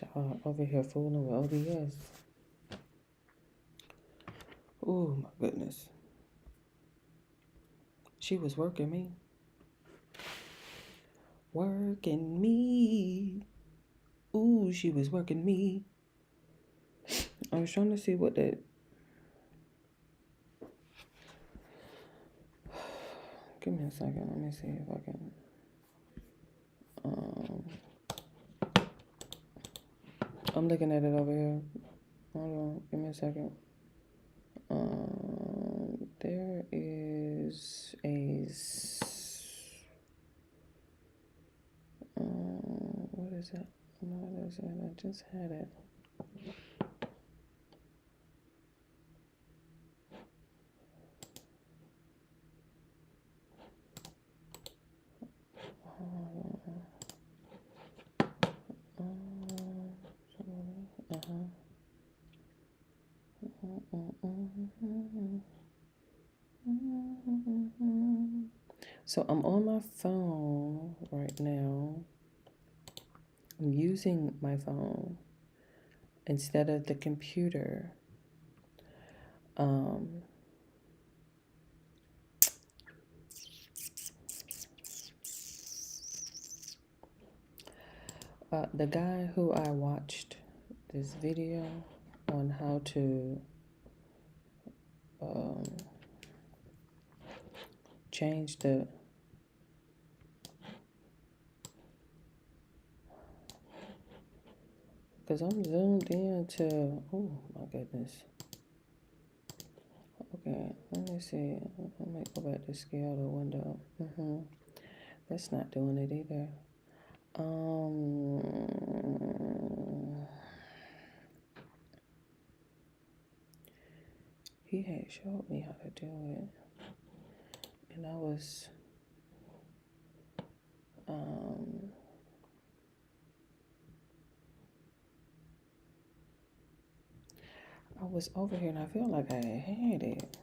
Y'all over here fooling with OBS. Oh my goodness. She was working me. Working me. Ooh, she was working me. I was trying to see what that. Give me a second. Let me see if I can. I'm looking at it over here. Hold on. Give me a second. There is a. What is that? What is it? I just had it. So I'm on my phone right now. I'm using my phone instead of the computer. The guy who I watched this video on how to change the because I'm zoomed in to, oh my goodness. Okay, let me see. Let me go back to scale the window. That's not doing it either. He had showed me how to do it. And I was over here and I feel like I had it.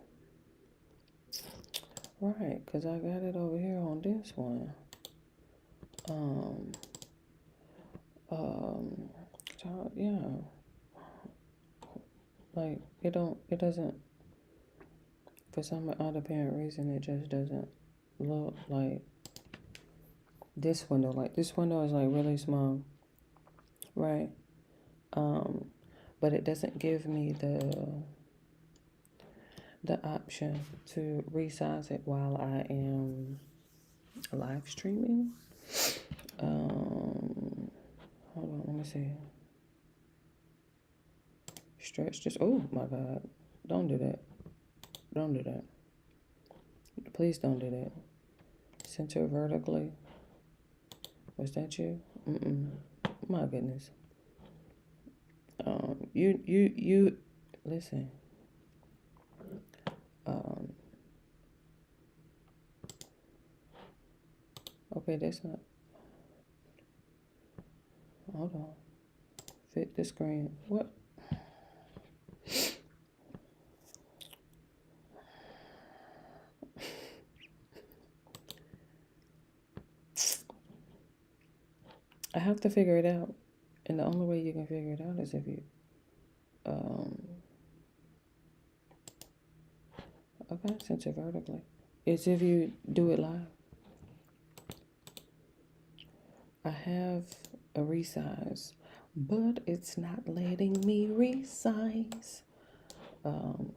Right, because I got it over here on this one. So, yeah. Like, it doesn't, for some odd apparent reason, it just doesn't look like this window. Like, this window is, like, really small, right? But it doesn't give me the option to resize it while I am live streaming. Hold on, let me see. Stretch this. Oh my God. Don't do that. Don't do that. Please don't do that. Center vertically. Was that you? My goodness. You listen. Okay, that's not. Hold on. Fit the screen. What? I have to figure it out. And the only way you can figure it out is if you okay, center vertically. It's if you do it live. I have a resize, but it's not letting me resize. And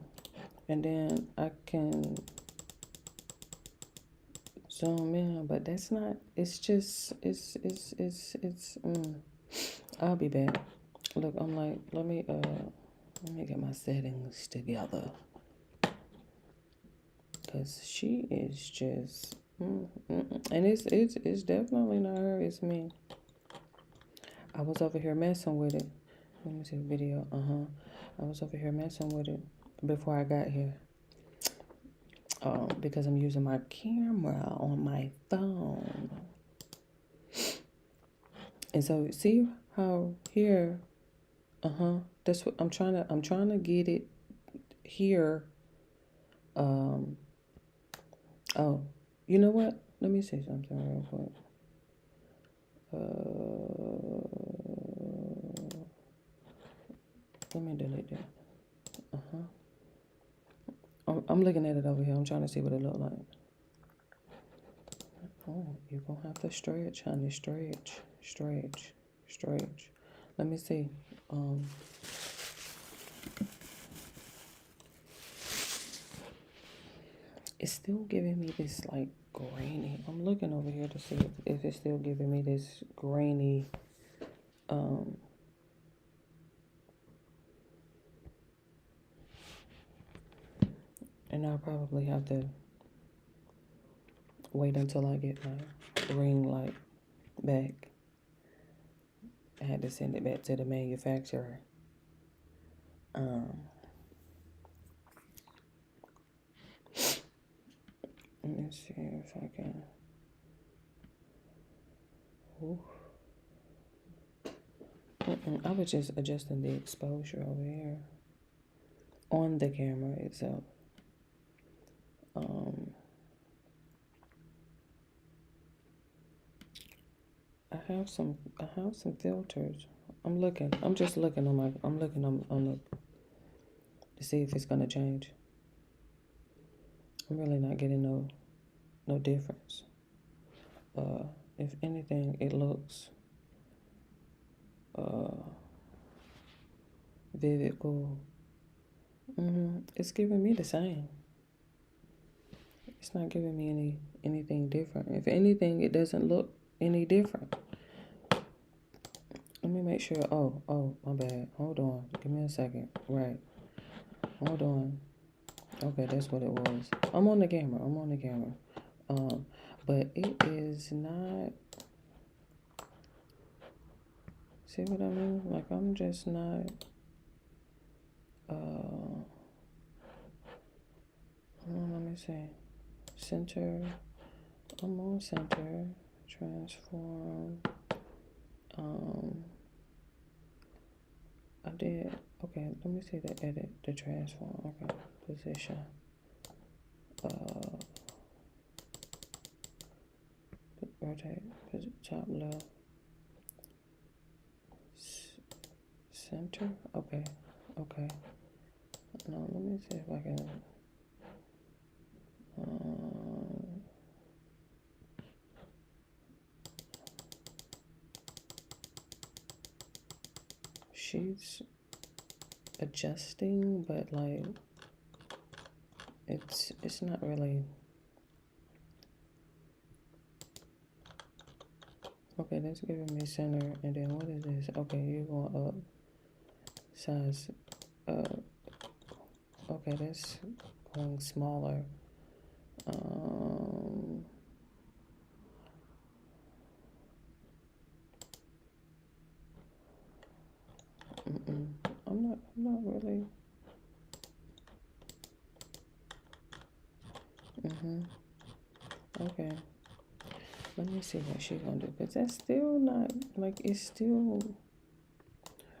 then I can zoom in, but that's not, it's just, I'll be back. Look, I'm like, let me get my settings together. Cause she is just, and it's definitely not her, it's me. I was over here messing with it. Let me see the video. I was over here messing with it before I got here. Because I'm using my camera on my phone. And so see how here, that's what I'm trying to get it here. Oh, you know what? Let me say something real quick. Let me delete that. I'm looking at it over here. I'm trying to see what it look like. Oh, you're gonna have to stretch, honey. Stretch, stretch, stretch. Let me see. It's still giving me this like grainy. I'm looking over here to see if it's still giving me this grainy. And I'll probably have to wait until I get my ring light back. I had to send it back to the manufacturer. Let me see if I can. Ooh. I was just adjusting the exposure over here on the camera itself. I have some filters. I'm just looking on the to see if it's gonna change. I'm really not getting no difference. If anything, it looks vivid cool. It's giving me the same. It's not giving me anything different. If anything, it doesn't look any different. Let me make sure. Oh, my bad. Hold on. Give me a second. Right. Hold on. Okay, that's what it was. I'm on the camera. But it is not. See what I mean? Like, I'm just not. Let me see. Center. I'm on center. Transform. I did. Okay, let me see the edit. The transform. Okay. Position. Rotate. Top left. Center. Okay. Now let me see if I can. She's adjusting, but like it's not really. Okay, that's giving me center, and then what is this? Okay, you're going up. Size. Okay, that's going smaller. I'm not really. Okay. Let me see what she gonna do, because that's still not, like, it's still,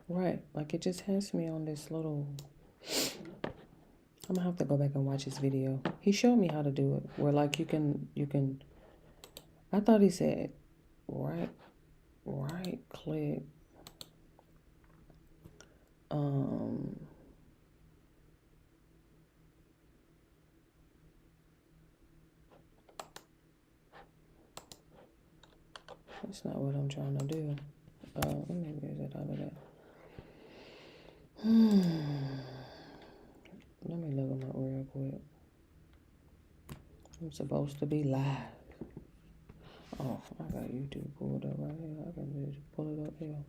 right, like, it just has me on this little, I'm gonna have to go back and watch his video. He showed me how to do it, where, like, you can, I thought he said, right click, that's not what I'm trying to do. Let me get out of that. Let me look them up real quick. I'm supposed to be live. Oh, I got YouTube pulled up right here. I can just pull it up here.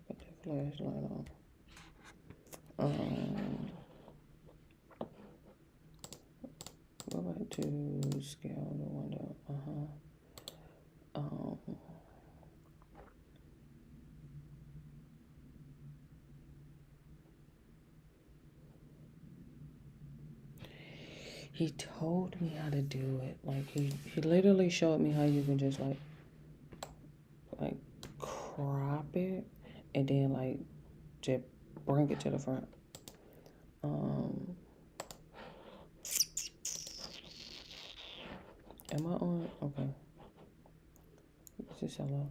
Got that flashlight on. Go back to scale the window. He told me how to do it. Like he literally showed me how you can just like crop it and then like just bring it to the front. Am I on? Okay. This is hello.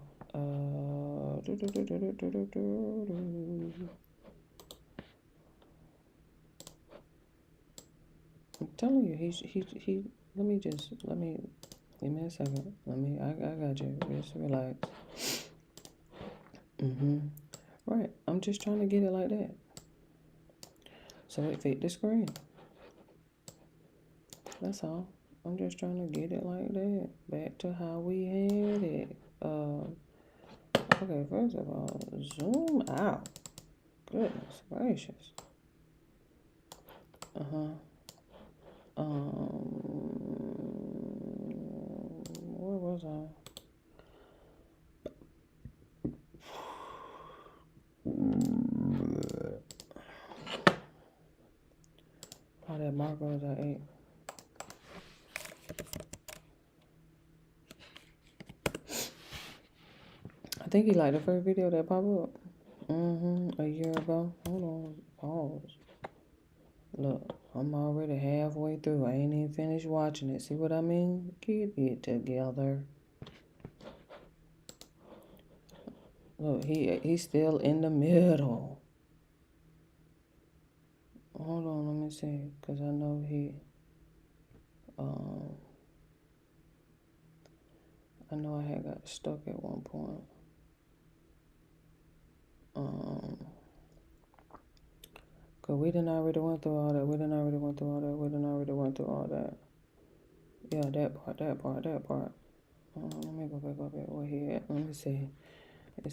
telling you, he. Let me give me a second. I got you. Just relax. Right. I'm just trying to get it like that, so it fit the screen. That's all. I'm just trying to get it like that. Back to how we had it. Okay. First of all, zoom out. Goodness gracious. Where was I? Oh, that Marcos I ate. I think he liked the first video that popped up. A year ago. Hold on. Pause. Look, I'm already halfway through. I ain't even finished watching it. See what I mean? Get it together. Look, he's still in the middle. Hold on, let me see. Because I know I know I had got stuck at one point. Cause we done already went through all that. Yeah, that part. Let me go back up here. We're here. Let me see.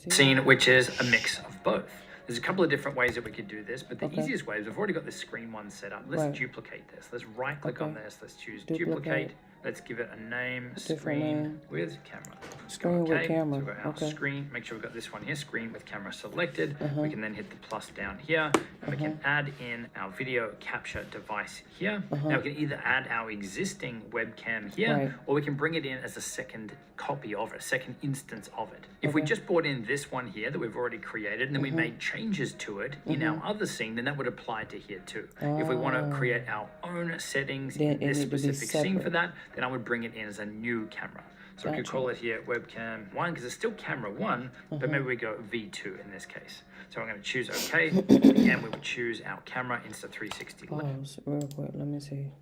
Scene, which is a mix of both. There's a couple of different ways that we could do this, but the easiest way is we've already got the screen one set up. Let's duplicate this. Let's right click on this. Let's choose duplicate. Let's give it a name, screen with camera. Screen with camera. So we've got our screen. Make sure we've got this one here, screen with camera selected. We can then hit the plus down here, and we can add in our video capture device here. Now we can either add our existing webcam here, or we can bring it in as a second copy of it, second instance of it. If we just brought in this one here that we've already created, and then we made changes to it in our other scene, then that would apply to here too. If we want to create our own settings in this specific scene for that, then I would bring it in as a new camera. So we could call it here webcam 1, because it's still camera 1, but maybe we go V2 in this case. So I'm going to choose OK. Again, we would choose our camera Insta360. Pause real quick. Let me see.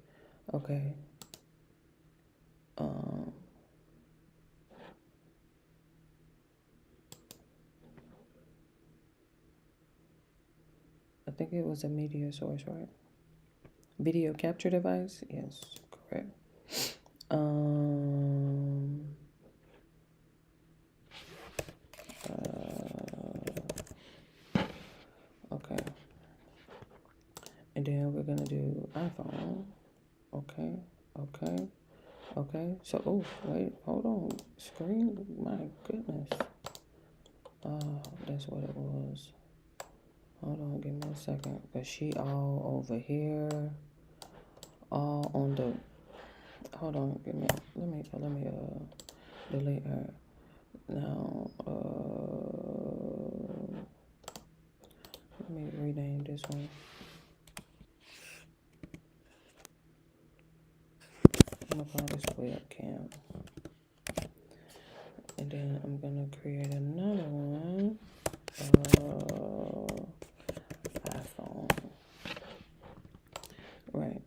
Okay. I think it was a media source, right? Video capture device? Yes, correct. Okay. And then we're gonna do iPhone. Okay. So, oh, wait, hold on. Screen, my goodness. That's what it was. Hold on, give me a second. Cause she all over here. All on the, hold on, let me delete her. Now, let me rename this one. I'm gonna call this webcam. And then I'm gonna create another one. iPhone. Right.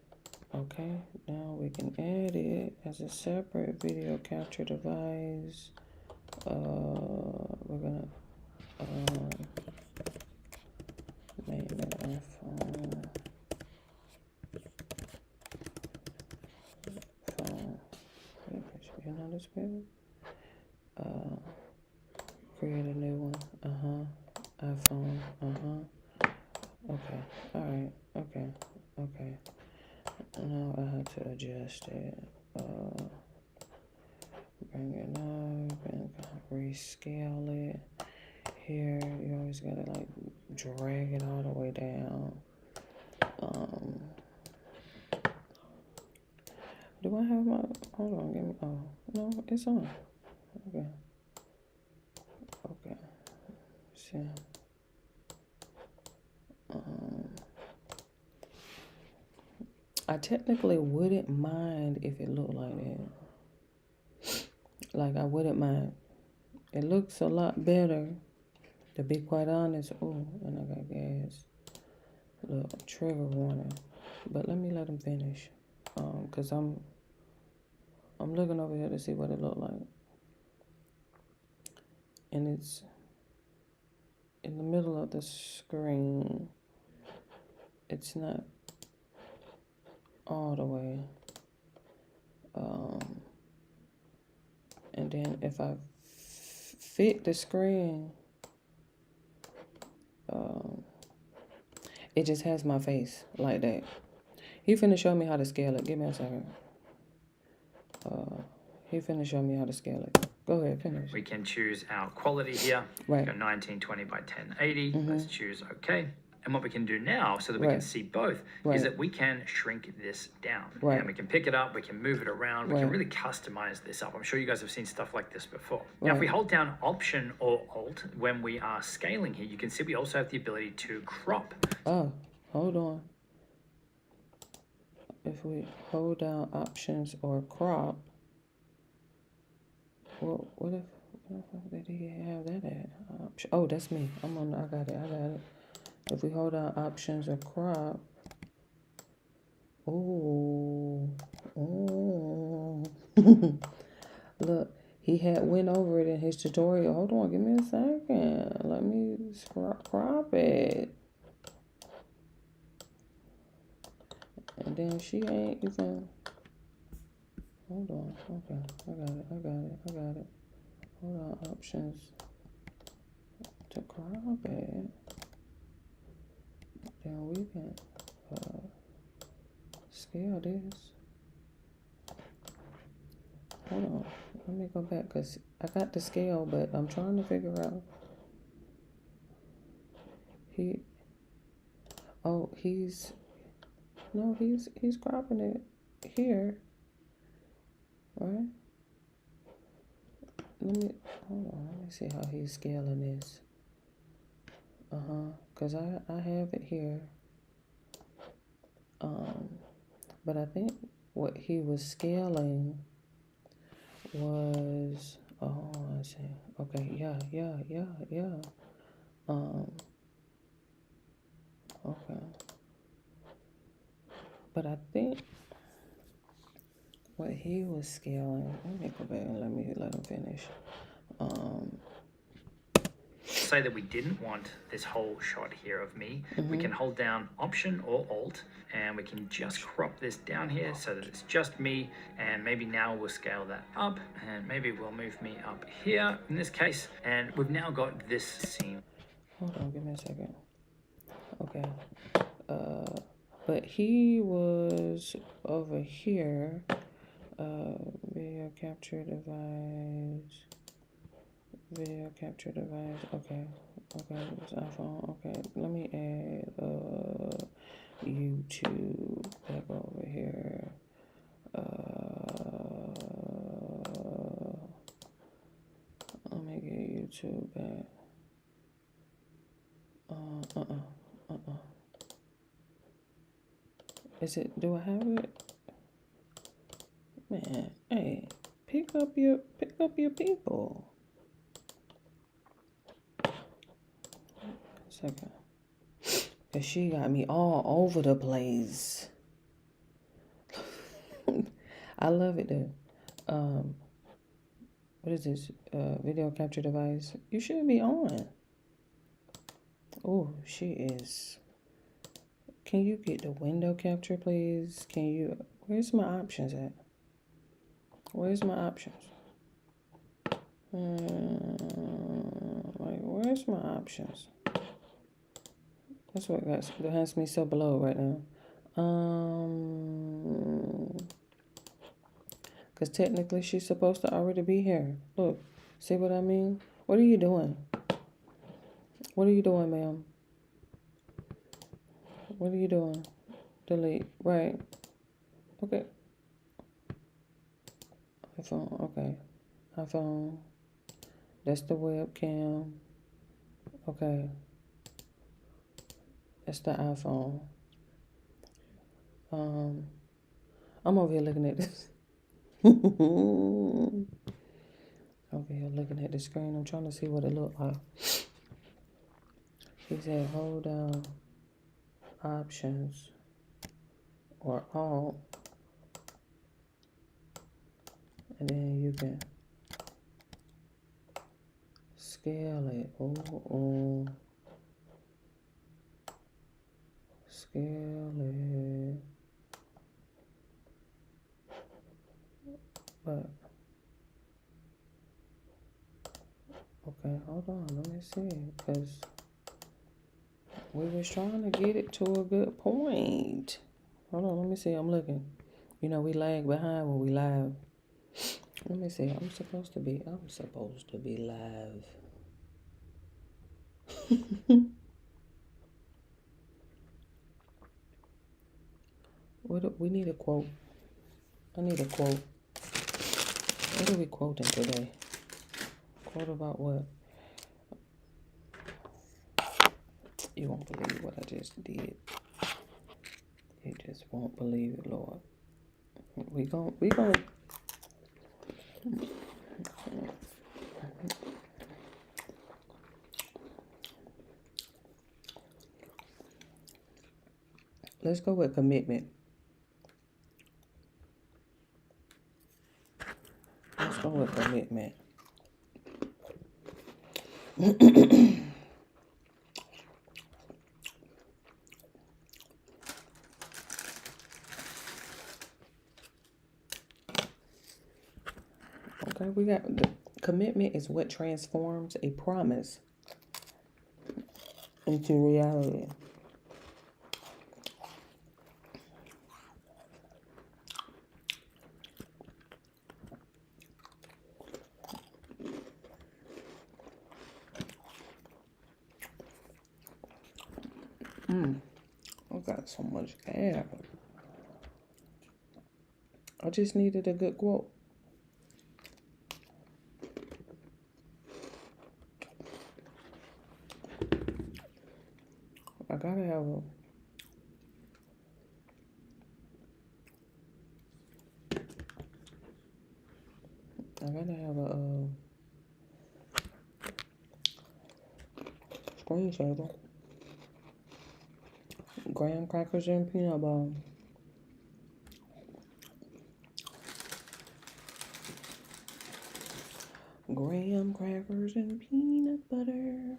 Okay. Now we can add it as a separate video capture device. We're gonna name it iPhone. You know this baby? Create a new one. iPhone. Okay. Alright. Okay. Now I have to adjust it. Bring it up and rescale it. Here, you always gotta like drag it all the way down. Do I have my, hold on, give me, oh, no, it's on. Okay. See. I technically wouldn't mind if it looked like that. Like, I wouldn't mind. It looks a lot better, to be quite honest. Oh, and I got gas. Look, trigger warning. But let me let him finish. Cause I'm looking over here to see what it look like, and it's in the middle of the screen. It's not all the way. And then if I fit the screen, it just has my face like that. He finna show me how to scale it. Give me a second. He finna show me how to scale it. Go ahead, finish. We can choose our quality here. Right. Go 1920 by 1080. Let's choose OK. And what we can do now, so that we can see both, is that we can shrink this down. Right. And we can pick it up, we can move it around, we can really customize this up. I'm sure you guys have seen stuff like this before. Now, if we hold down Option or Alt when we are scaling here, you can see we also have the ability to crop. Oh, hold on. If we hold down Options or crop, well, what if did he have that at? Oh, that's me. I got it. If we hold down Options or crop, look, he had went over it in his tutorial. Hold on, give me a second. Let me crop it. And then she ain't even. Hold on. Okay, I got it. Hold on, Options to crop it. Then we can scale this. Hold on, let me go back because I got the scale, but I'm trying to figure out. He's cropping it here, right? Let me see how he's scaling this. Because I have it here. But I think what he was scaling was, I see. Okay, yeah. Okay. But I think what he was scaling, let me go back and let him finish. Say that we didn't want this whole shot here of me, we can hold down Option or Alt, and we can just crop this down here so that it's just me, and maybe now we'll scale that up, and maybe we'll move me up here in this case, and we've now got this scene. Hold on, give me a second. Okay. But he was over here, video capture device, okay, it's iPhone, okay, let me add, YouTube back over here, let me get YouTube back, do I have it? Man, hey, pick up your people. Second. Cause she got me all over the place. I love it though. What is this? Video capture device. You should be on. Oh, she is. Can you get the window capture, please? Where's my options at? Where's my options? Where's my options? That's what that has me so below right now. Because technically she's supposed to already be here. Look, see what I mean? What are you doing? What are you doing, ma'am? What are you doing? Delete. Right. Okay. iPhone. Okay. iPhone. That's the webcam. Okay. That's the iPhone. I'm over here looking at this. Over here looking at the screen. I'm trying to see what it looked like. He said hold down Options or Alt And then you can scale it. Oh. Scale it. But okay, hold on, let me see. Because we was trying to get it to a good point. Hold on, let me see. I'm looking. You know, we lag behind when we live. Let me see. I'm supposed to be live. We need a quote. I need a quote. What are we quoting today? Quote about what? You won't believe what I just did. You just won't believe it, Lord. We gon' let's go with commitment. Let's go with commitment. Okay, we got the commitment is what transforms a promise into reality. I got so much air. I just needed a good quote. I gotta have a screensaver. Graham crackers and peanut butter. Graham crackers and peanut butter.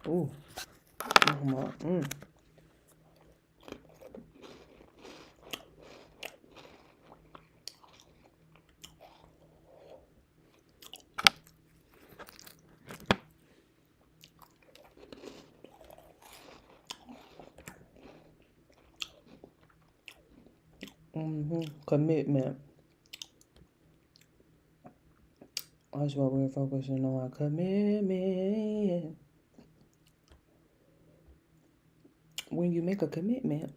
Ooh. Oh my. Commitment. That's what we're focusing on. Commitment. When you make a commitment,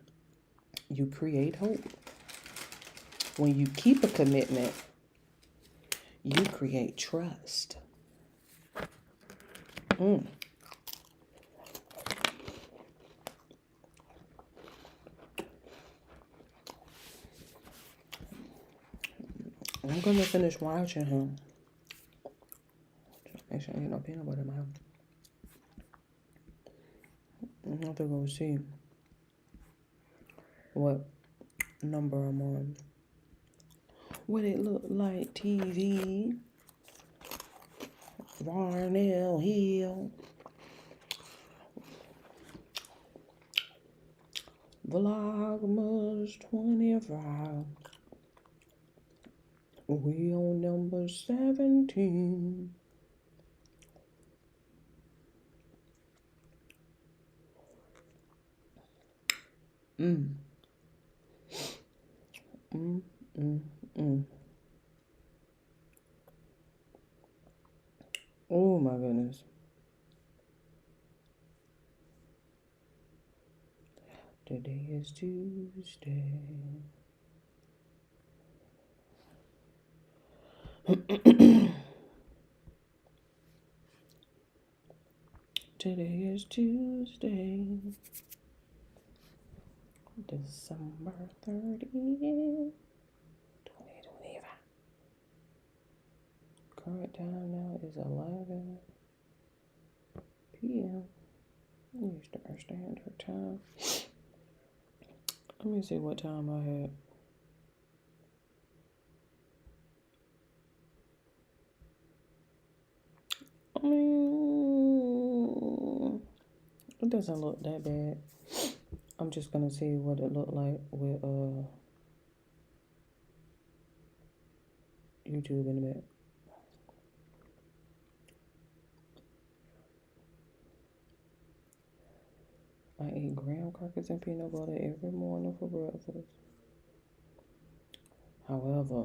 you create hope. When you keep a commitment, you create trust. I'm gonna finish watching him. Just make sure I get no peanut butter in my mouth. I have to go see what number I'm on. What it look like, TV. Varnell Hill. Vlogmas 25. We on number 17. Oh my goodness. Today is Tuesday. Today is Tuesday, December 30th, 2025. Current time now is 11 p.m. Eastern Standard Time. Let me see what time I had. I mean, it doesn't look that bad. I'm just gonna see what it looked like with YouTube in a minute. I eat graham crackers and peanut butter every morning for breakfast. However,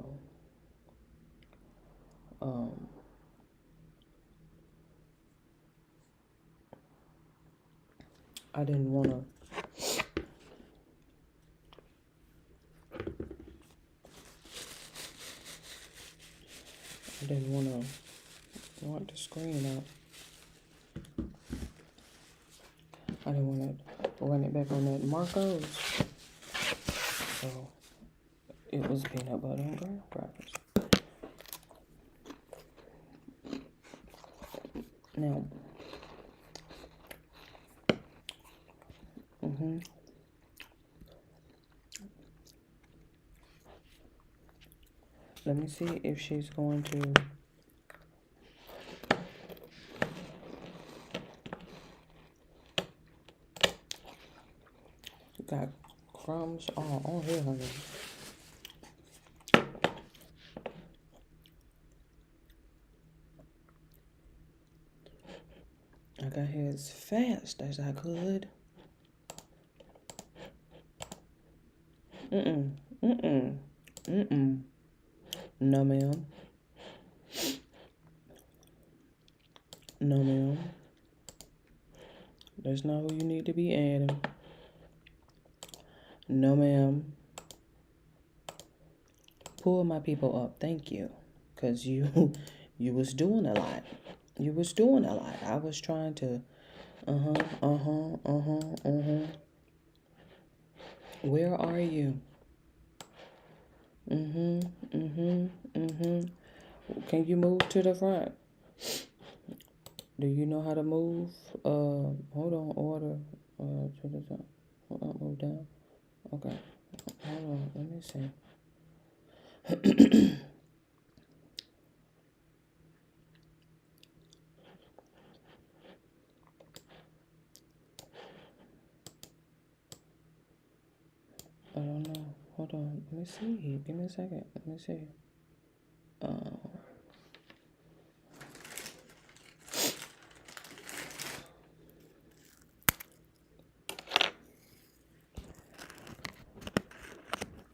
I didn't want to. Want the screen out. I didn't want to run it back on that Marcos. So it was peanut butter and graham crackers. Now, let me see if she's going to got crumbs all on here, honey. I got here as fast as I could. No, ma'am. No, ma'am. That's not who you need to be adding. No, ma'am. Pull my people up. Thank you. Because you was doing a lot. You was doing a lot. I was trying to, Where are you? Can you move to the front? Do you know how to move? Hold on, order. To the top. Hold on, move down. Okay. Hold on, let me see. I don't know. Hold on. Let me see. Give me a second. Let me see.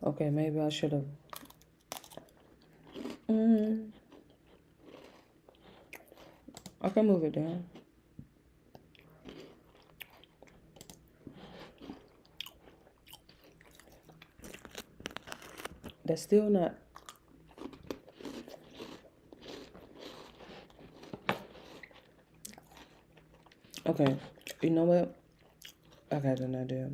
Okay, maybe I should have. I can move it down. That's still not. Okay, you know what? I got an idea.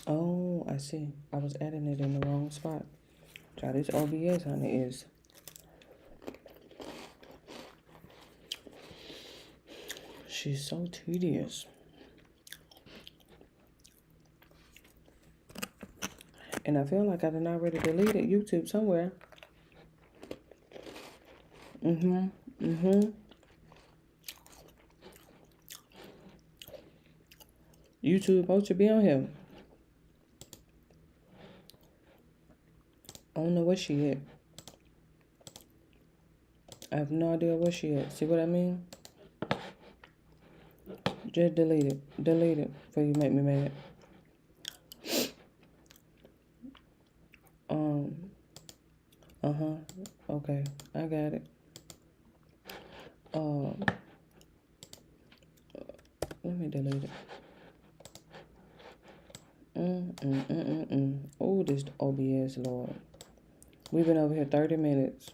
Oh, I see. I was adding it in the wrong spot. Try this OBS, honey, is. She's so tedious. And I feel like I done already deleted YouTube somewhere. YouTube supposed to be on here. I don't know where she at. I have no idea where she at. See what I mean? Just delete it. Delete it before you make me mad. Okay, I got it. Let me delete it. Oh, this OBS, Lord. We've been over here 30 minutes.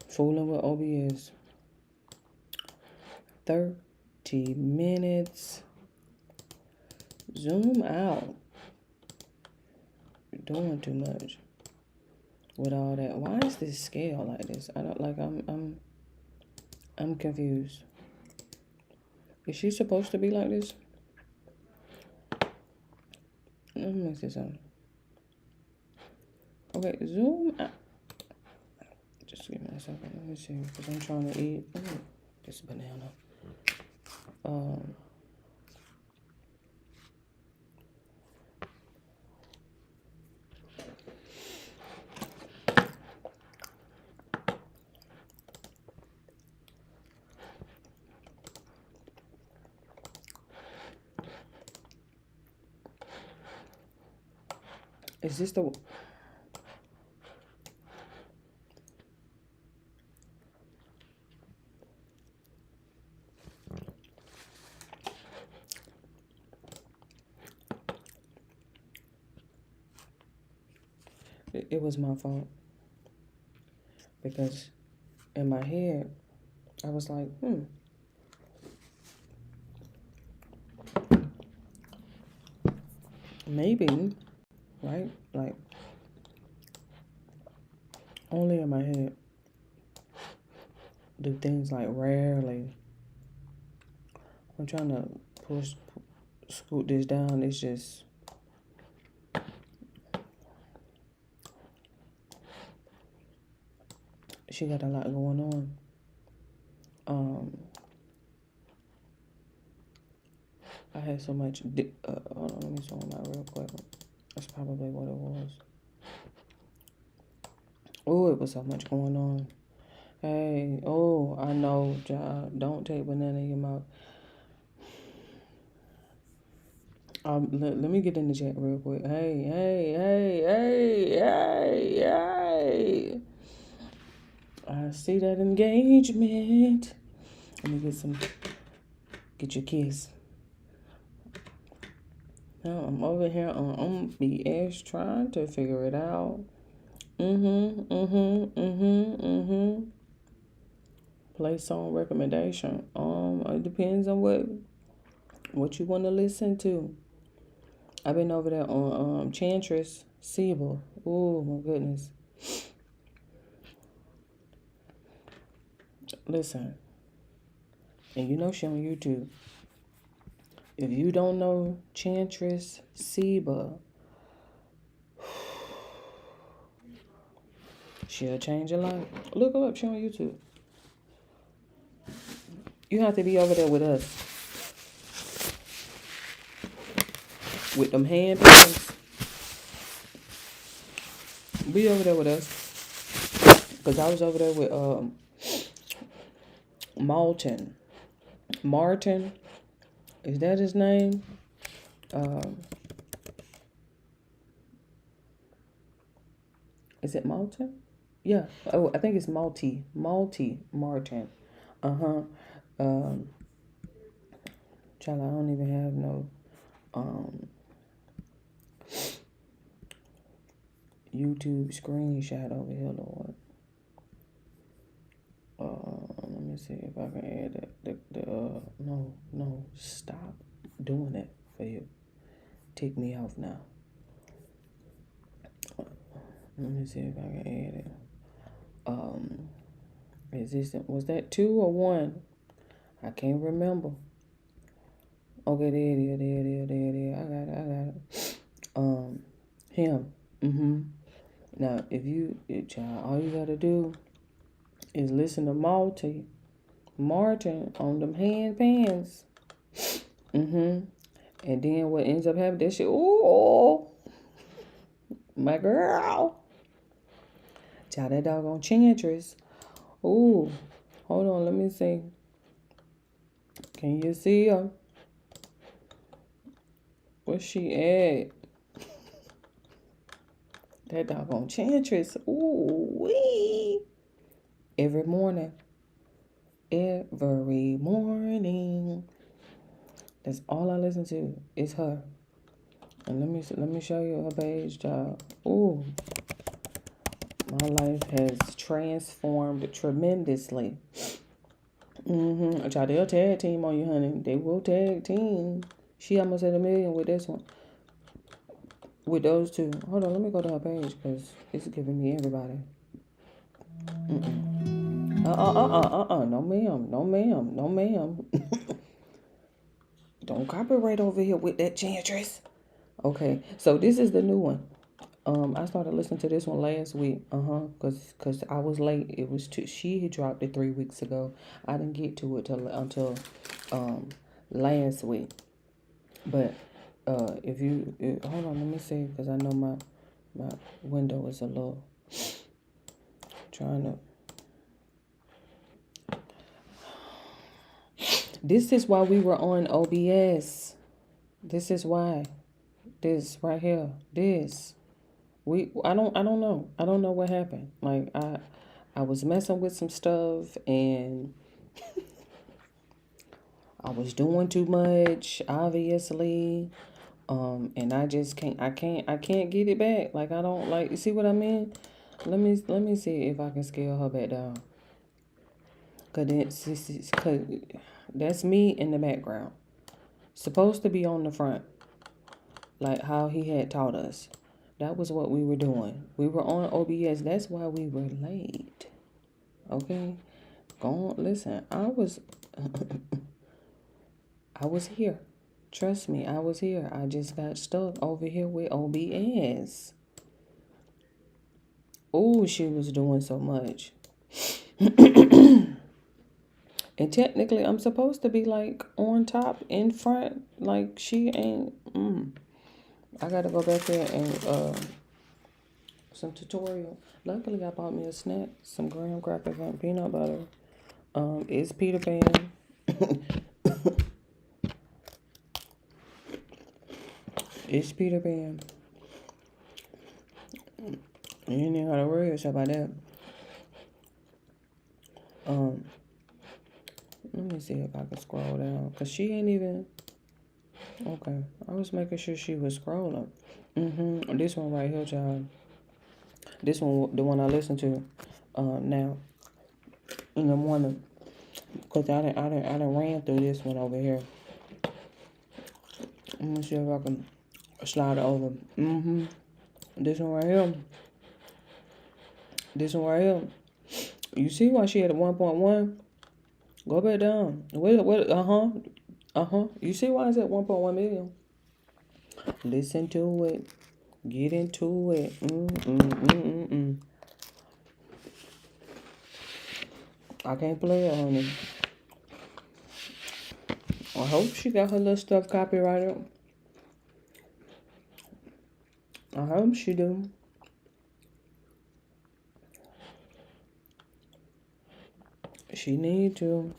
Fooling with OBS. 30 minutes. Zoom out. You're doing too much with all that. Why is this scale like this? I don't like. I'm confused. Is she supposed to be like this? Let me make this up. Okay, zoom out. Just give me a second. Let me see, because I'm trying to eat. This banana. Is this the... It was my fault. Because in my head, I was like, maybe, right? Like, only in my head do things like rarely. I'm trying to scoot this down. It's just... She got a lot going on. I had so much... hold on, let me zoom out real quick. That's probably what it was. Oh, it was so much going on. Hey, oh, I know, child. Don't take banana in your mouth. Let me get in the chat real quick. Hey. I see that engagement. Let me get your kiss. Now I'm over here on BS trying to figure it out. Play song recommendation. It depends on what you want to listen to. I've been over there on Chantress Siebel. Oh my goodness. Listen, and you know she on YouTube. If you don't know Chantress Siebel, she'll change your life. Look her up, she on YouTube. You have to be over there with us. With them handpans. Be over there with us. Because I was over there with Martin. Is that his name? Is it Martin? Yeah. Oh, I think it's Martin. Child, I don't even have no YouTube screenshot over here, Lord. Let me see if I can add no, stop doing that for you. Take me off now. Let me see if I can add it. Was that 2 or 1? I can't remember. Okay, there it is. I got it. Him. Now, child, all you gotta do is listen to Martin on them handpans. And then what ends up happening, that shit, ooh, my girl. Child, that doggone Chantress. Ooh, hold on, let me see. Can you see her? Where's she at? That doggone Chantress. Ooh, wee. Every morning. That's all I listen to is her. And let me show you her page, child. Ooh. My life has transformed tremendously. Child, they'll tag team on you, honey. They will tag team. She almost at 1 million with this one. With those two. Hold on, let me go to her page because it's giving me everybody. No ma'am. No ma'am. No ma'am. Don't copyright over here with that Chantress. Okay, so this is the new one. I started listening to this one last week. Cause I was late. It was she had dropped it 3 weeks ago. I didn't get to it until last week. But if you hold on, let me see, because I know my window is a little trying to. This is why we were on OBS. This is why. This right here. This. I don't know. I don't know what happened. Like I was messing with some stuff and I was doing too much, obviously. And I just can't get it back. Like I don't like, you see what I mean? Let me see if I can scale her back down. Cause that's me in the background. Supposed to be on the front. Like how he had taught us. That was what we were doing. We were on OBS. That's why we were late. Okay? Go on, listen. I was here. Trust me, I was here. I just got stuck over here with OBS. Oh, she was doing so much. And technically, I'm supposed to be like on top, in front. Like she ain't. I gotta go back there and some tutorial. Luckily, I bought me a snack, some graham crackers and peanut butter. It's Peter Pan. It's Peter Pan. You ain't even gotta worry about that. Let me see if I can scroll down, cause she ain't even. Okay, I was making sure she was scrolling. This one right here, child. This one, the one I listen to, now in the morning, cause I done ran through this one over here. I'm gonna see if I can slide it over. This one right here. This one right here. You see why she had a 1.1? Go back down. You see why it's at 1.1 million? Listen to it. Get into it. I can't play it, honey. I hope she got her little stuff copyrighted. I hope she do. She need to.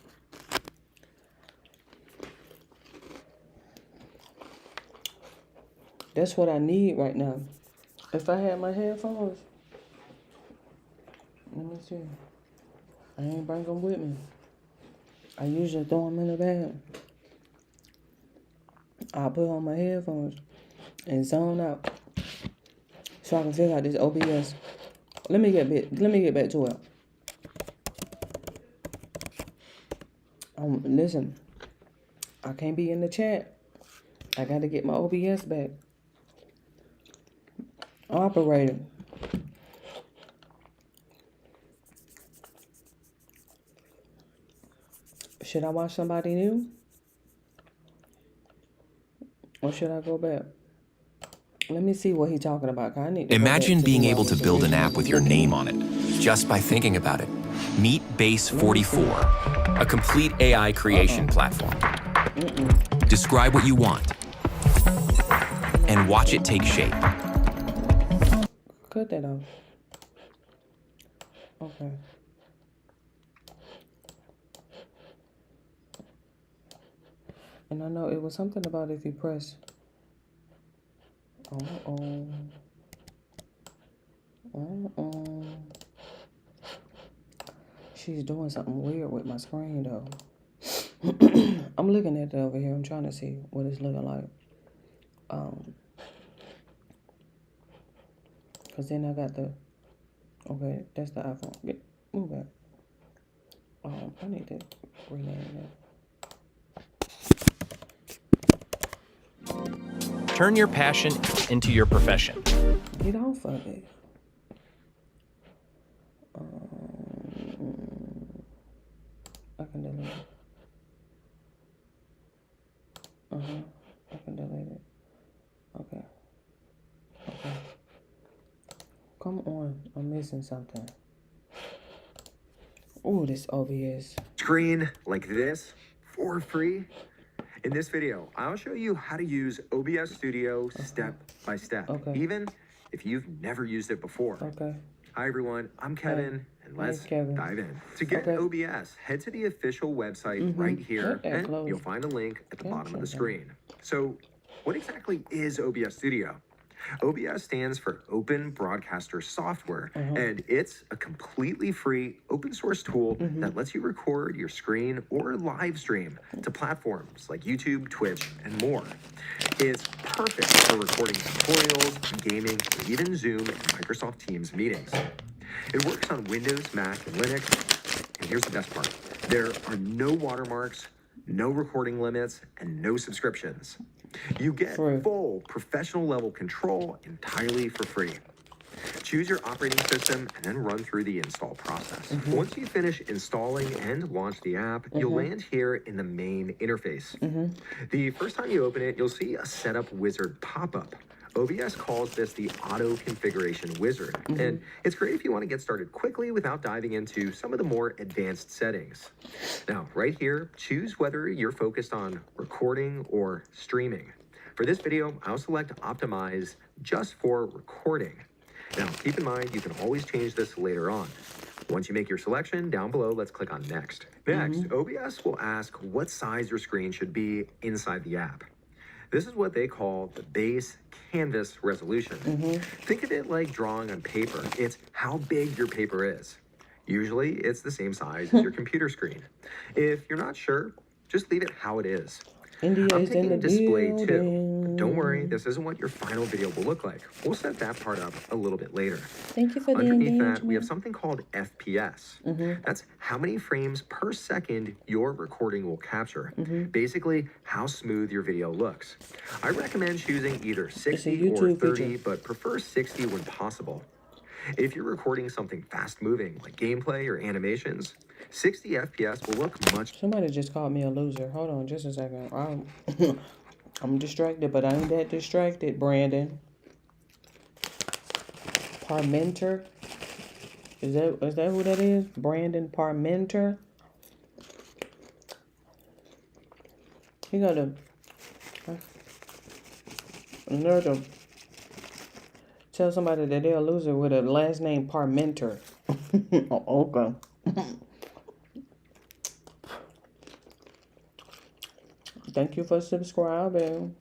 That's what I need right now. If I had my headphones, let me see. I ain't bring them with me. I usually throw them in the bag. I put on my headphones and zone out so I can figure out this OBS. Let me get back to it. Listen, I can't be in the chat. I got to get my OBS back. Operating. Should I watch somebody new? Or should I go back? Let me see what he's talking about. I need to Imagine being able to build an app with your name on it, just by thinking about it. Meet Base 44, a complete AI creation platform. Describe what you want, and watch it take shape. Cut that off. Okay. And I know it was something about if you press. She's doing something weird with my screen though. I'm looking at it over here. I'm trying to see what it's looking like. Cause then I got the Okay, that's the iPhone. Move back. I need to rename that. Turn your passion into your profession. Get off of it. I can delete it. I can delete it. Okay. Come on, I'm missing something. Oh, this OBS. Screen like this for free. In this video, I'll show you how to use OBS Studio step by step, even if you've never used it before. Okay. Hi everyone, I'm Kevin, and let's Kevin. dive in. To get OBS, head to the official website right here, and you'll find a link at the bottom of the screen. So, what exactly is OBS Studio? OBS stands for Open Broadcaster Software, and it's a completely free open source tool that lets you record your screen or live stream to platforms like YouTube, Twitch, and more. It's perfect for recording tutorials, gaming, or even Zoom and Microsoft Teams meetings. It works on Windows, Mac, and Linux, and here's the best part. There are no watermarks, no recording limits, and no subscriptions. You get full professional level control entirely for free. Choose your operating system and then run through the install process. Once you finish installing and launch the app, you'll land here in the main interface. The first time you open it, you'll see a setup wizard pop-up. OBS calls this the auto configuration wizard, and it's great if you want to get started quickly without diving into some of the more advanced settings. Now, right here, choose whether you're focused on recording or streaming. For this video, I'll select optimize just for recording. Now, keep in mind, you can always change this later on. Once you make your selection, down below, let's click on next. Next, OBS will ask what size your screen should be inside the app. This is what they call the base canvas resolution. Think of it like drawing on paper. It's how big your paper is. Usually, it's the same size as your computer screen. If you're not sure, just leave it how it is. India I'm is in the taking display too. building. Don't worry, this isn't what your final video will look like. We'll set that part up a little bit later. Thank you for the Underneath engagement. that, we have something called FPS. That's how many frames per second your recording will capture. Basically, how smooth your video looks. I recommend choosing either 60 or 30, but prefer 60 when possible. If you're recording something fast-moving, like gameplay or animations, 60 FPS will look much... Somebody just called me a loser. Hold on just a second. I'm distracted, but I ain't that distracted, Brandon. Parmenter? Is that who that is? Brandon Parmenter? He got another... Tell somebody that they're a loser with a last name Parmenter. Okay. Thank you for subscribing.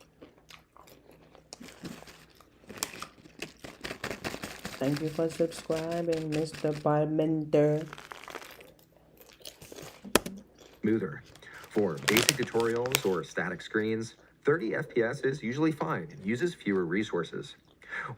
Thank you for subscribing, Mr. Parmenter. Smoother. For basic tutorials or static screens, 30 FPS is usually fine and uses fewer resources.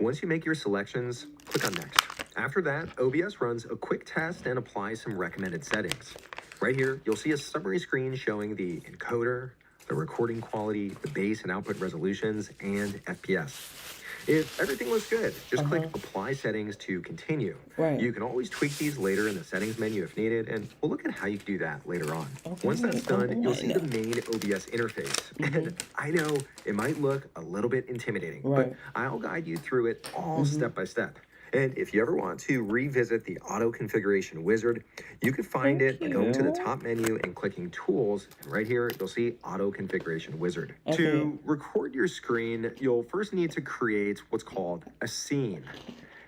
Once you make your selections, click on Next. After that, OBS runs a quick test and applies some recommended settings. Right here, you'll see a summary screen showing the encoder, the recording quality, the base and output resolutions, and FPS. If everything looks good, just click Apply Settings to continue. You can always tweak these later in the settings menu if needed, and we'll look at how you can do that later on. Once that's done, you'll see the main OBS interface. And I know it might look a little bit intimidating, but I'll guide you through it all step by step. And if you ever want to revisit the auto configuration wizard, you can find it by going to the top menu and clicking tools. And right here, you'll see auto configuration wizard. To record your screen, you'll first need to create what's called a scene.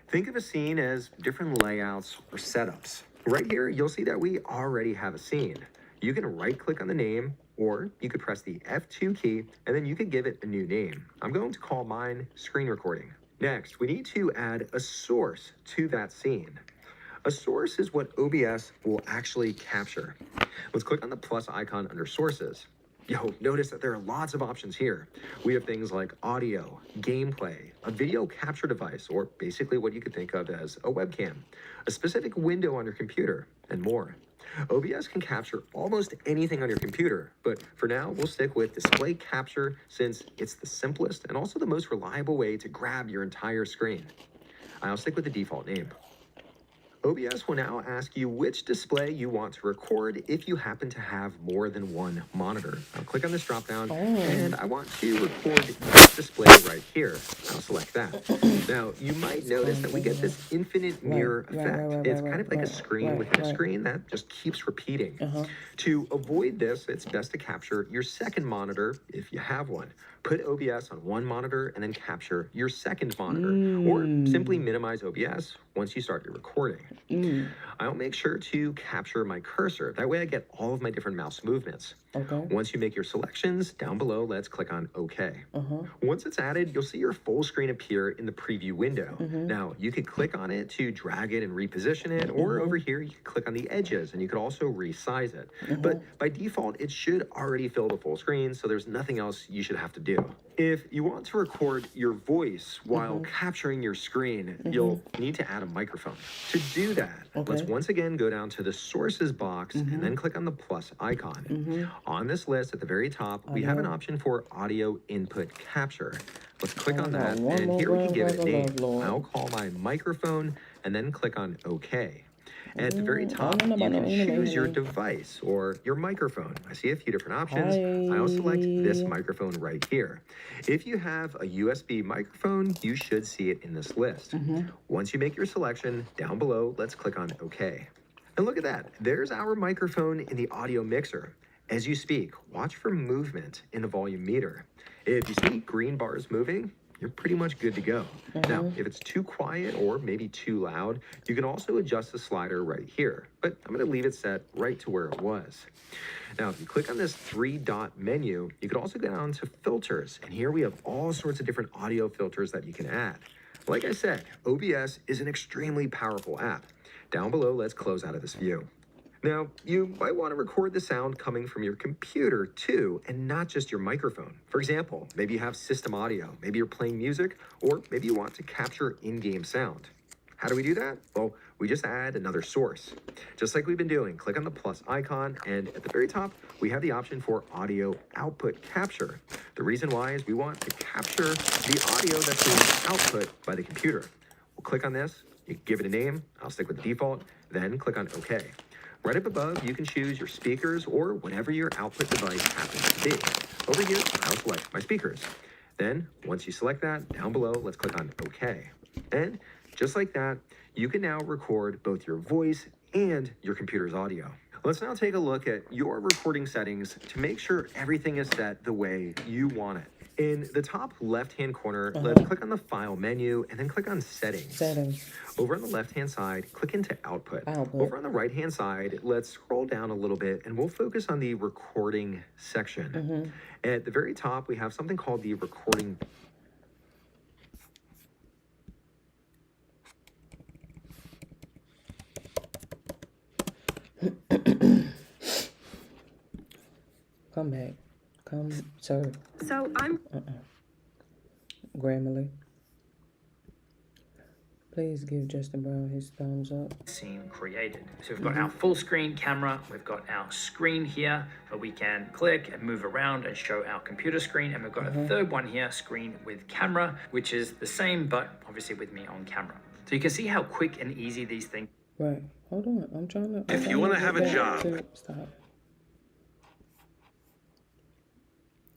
Think of a scene as different layouts or setups. Right here, you'll see that we already have a scene. You can right click on the name, or you could press the F2 key, and then you could give it a new name. I'm going to call mine screen recording. Next, we need to add a source to that scene. A source is what OBS will actually capture. Let's click on the plus icon under sources. Notice that there are lots of options here. We have things like audio, gameplay, a video capture device, or basically what you could think of as a webcam, a specific window on your computer, and more. OBS can capture almost anything on your computer, but for now, we'll stick with display capture since it's the simplest and also the most reliable way to grab your entire screen. I'll stick with the default name. OBS will now ask you which display you want to record if you happen to have more than one monitor. I'll click on this dropdown and I want to record this display right here. I'll select that. Now, you might notice that we get this infinite mirror effect. It's kind of like a screen within a screen that just keeps repeating. To avoid this, it's best to capture your second monitor if you have one. Put OBS on one monitor and then capture your second monitor, or simply minimize OBS once you start your recording. I'll make sure to capture my cursor. That way I get all of my different mouse movements. Once you make your selections, down below, let's click on OK. Once it's added, you'll see your full screen appear in the preview window. Now, you could click on it to drag it and reposition it, or over here, you can click on the edges, and you could also resize it. But by default, it should already fill the full screen, so there's nothing else you should have to do. If you want to record your voice while capturing your screen, you'll need to add a microphone. To do that, let's once again go down to the sources box and then click on the plus icon. On this list at the very top, we have an option for audio input capture. Let's click on that, and here we can give it a name. I'll call my microphone and then click on OK. At the very top, you can choose your device or your microphone. I see a few different options. I'll select this microphone right here. If you have a USB microphone, you should see it in this list. Once you make your selection, down below, let's click on OK. And look at that. There's our microphone in the audio mixer. As you speak, watch for movement in the volume meter. If you see green bars moving, you're pretty much good to go. Now, if it's too quiet or maybe too loud, you can also adjust the slider right here, but I'm gonna leave it set right to where it was. Now, if you click on this 3-dot menu, you can also go down to filters, and here we have all sorts of different audio filters that you can add. Like I said, OBS is an extremely powerful app. Down below, let's close out of this view. Now, you might want to record the sound coming from your computer too, and not just your microphone. For example, maybe you have system audio, maybe you're playing music, or maybe you want to capture in-game sound. How do we do that? Well, we just add another source. Just like we've been doing, click on the plus icon, and at the very top, we have the option for audio output capture. The reason why is we want to capture the audio that's being output by the computer. We'll click on this, you give it a name, I'll stick with the default, then click on OK. Right up above, you can choose your speakers or whatever your output device happens to be. Over here, I'll select my speakers. Then, once you select that, down below, let's click on OK. And just like that, you can now record both your voice and your computer's audio. Let's now take a look at your recording settings to make sure everything is set the way you want it. In the top left-hand corner, let's click on the File menu and then click on Settings. Over on the left-hand side, click into Output. Over on the right-hand side, let's scroll down a little bit and we'll focus on the Recording section. At the very top, we have something called the Recording. Come back. Come, sir. So I'm... Grammarly. Please give Justin Brown his thumbs up. Scene created. So we've got our full screen camera, we've got our screen here where we can click and move around and show our computer screen, and we've got a third one here, screen with camera, which is the same but obviously with me on camera. So you can see how quick and easy these things. Right. Hold on. I'm trying to. If you want to have a job. Stop.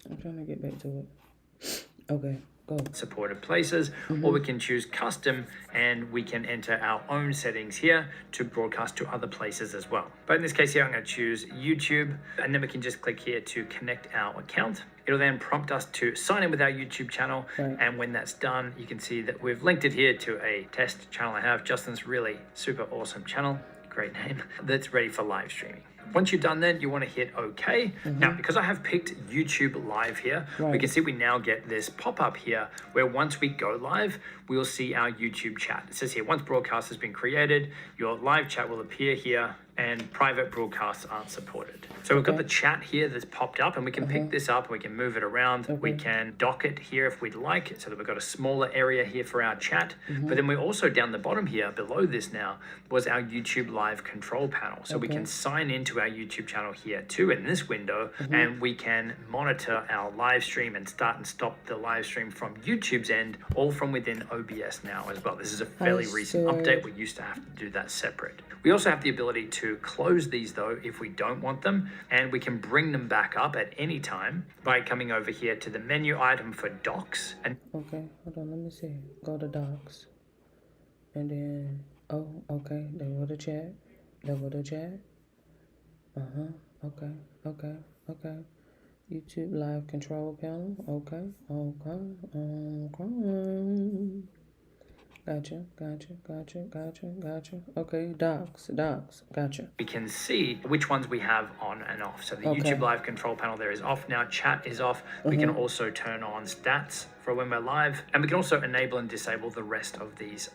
I'm trying to get back to it. Okay, go. Supported places, or we can choose custom and we can enter our own settings here to broadcast to other places as well. But in this case here, I'm going to choose YouTube, and then we can just click here to connect our account. It'll then prompt us to sign in with our YouTube channel. And when that's done, you can see that we've linked it here to a test channel I have. Justin's really super awesome channel. Great name. That's ready for live streaming. Once you're done then, you want to hit OK. Now, because I have picked YouTube Live here, we can see we now get this pop-up here where once we go live, we'll see our YouTube chat. It says here, once broadcast has been created, your live chat will appear here and private broadcasts aren't supported. So we've got the chat here that's popped up and we can pick this up, we can move it around, we can dock it here if we'd like, so that we've got a smaller area here for our chat. But then we also down the bottom here, below this now, was our YouTube Live control panel. So we can sign into our YouTube channel here too in this window, and we can monitor our live stream and start and stop the live stream from YouTube's end, all from within OBS now as well. This is a fairly recent update. We used to have to do that separate. We also have the ability to close these though if we don't want them, and we can bring them back up at any time by coming over here to the menu item for docs. And okay, hold on, let me see. Go to docs. And then, oh, okay, then go to chat. Then go to chat. Okay. YouTube Live control panel. Okay. Gotcha. Okay, docs. Gotcha. we can see which ones we have on and off. So the YouTube Live control panel there is off now. Chat is off. We can also turn on stats for when we're live, and we can also enable and disable the rest of these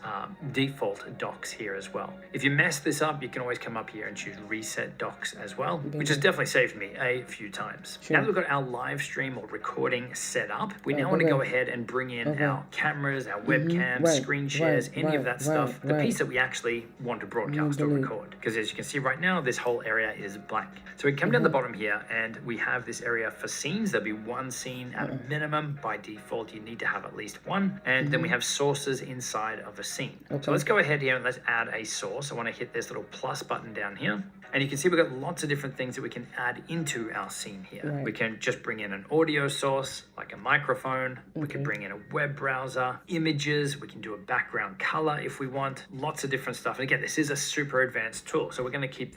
default docs here as well. If you mess this up, you can always come up here and choose reset docs as well, which has definitely saved me a few times. Now that we've got our live stream or recording set up, we now want to go ahead and bring in our cameras, our webcams, screen shares, any of that stuff, the piece that we actually want to broadcast or record. Because as you can see right now, this whole area is blank. So we come down the bottom here and we have this area for scenes. There'll be one scene at a minimum. By default, you need to have at least one. And then we have sources inside of a scene. So let's go ahead here and let's add a source. I want to hit this little plus button down here. And you can see we've got lots of different things that we can add into our scene here. We can just bring in an audio source, like a microphone. We can bring in a web browser, images. We can do a background color if we want. Lots of different stuff. And again, this is a super advanced tool. So we're going to keep...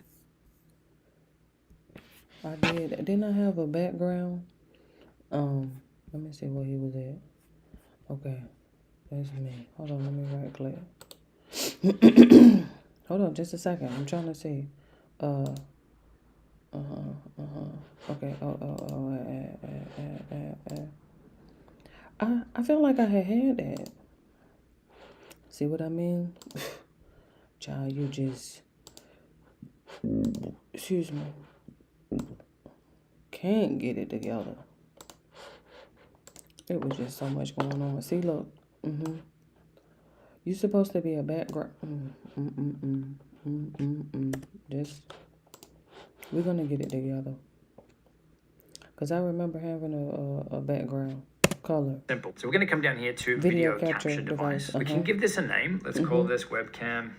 I did. Didn't I have a background? Let me see where he was at. Okay, that's me. Hold on, let me right click. Hold on, just a second. I'm trying to see. Okay. I feel like I had that. See what I mean? Child, you just, excuse me, can't get it together. It was just so much going on. See, look. You supposed to be a background. Just, we're gonna get it together. Cause I remember having a background color. Simple. So we're gonna come down here to video capture device. We can give this a name. Let's call this webcam